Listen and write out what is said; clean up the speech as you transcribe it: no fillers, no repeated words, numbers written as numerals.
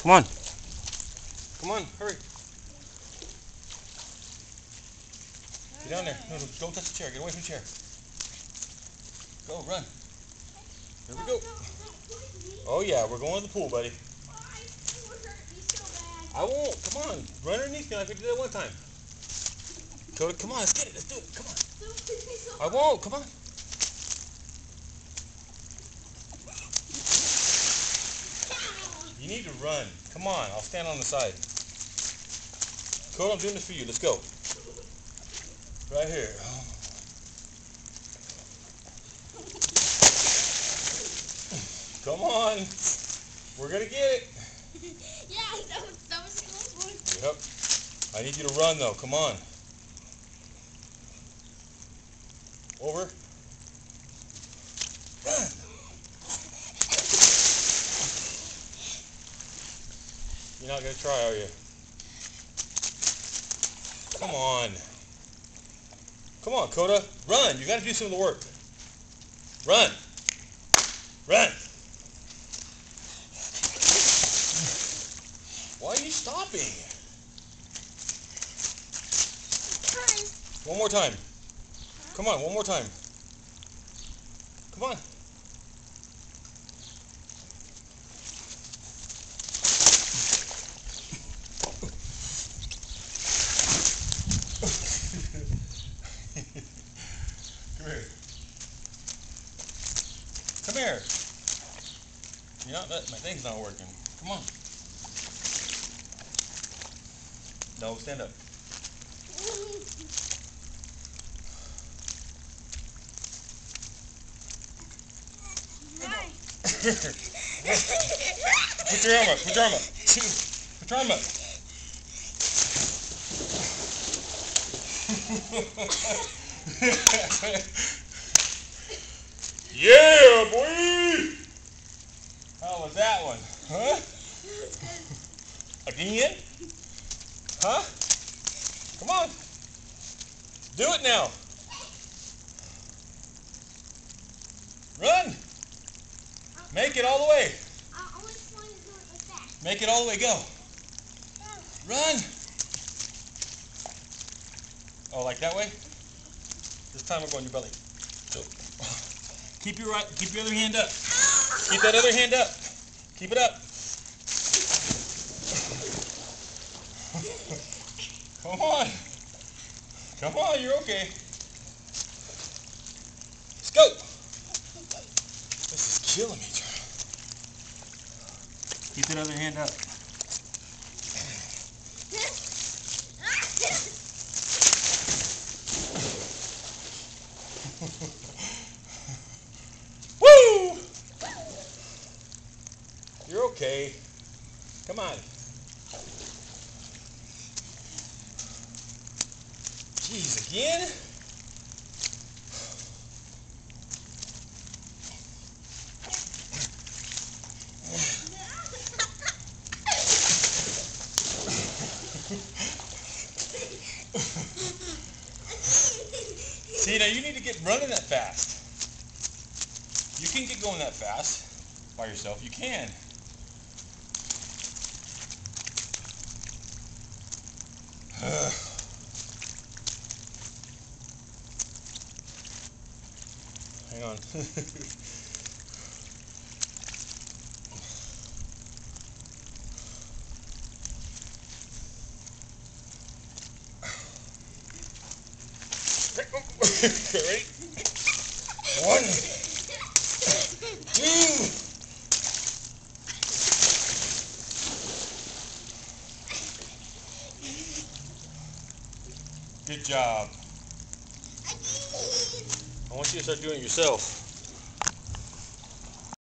Come on. Come on, hurry. Get down there. No, don't touch the chair. Get away from the chair. Go, run. There we go. Oh yeah, we're going to the pool, buddy. I won't. Come on. Run underneath me like we did that one time. Coda, come on. Let's get it. Let's do it. Come on. I won't. Come on. You need to run. Come on. I'll stand on the side. Coda, I'm doing this for you. Let's go. Right here. Come on. We're going to get it. Yeah, that was a close one. Yep. I need you to run, though. Come on. Over. Run. You're not going to try, are you? Come on. Come on, Coda. Run. You got to do some of the work. Run. Run. Why are you stopping? One more time. Come on, one more time. Come on. Come here. Come here. You know, my thing's not working. Come on. No, stand up. Put your arm up. Put your arm up. Put your arm up. Yeah, boy! How was that one? Huh? Again? Huh? Come on. Do it now. Run. Make it all the way. Make it all the way. Go. Run. Oh, like that way? This time we'll go on your belly. So, keep your other hand up. Keep that other hand up. Keep it up. Come on. Come on, you're okay. Let's go. This is killing me, Charlie. Keep that other hand up. Woo! You're okay. Come on. Jeez, again? See, now you need to get running that fast. You can get going that fast by yourself. You can. Hang on. Ready? 1, 2. Good job. I want you to start doing it yourself.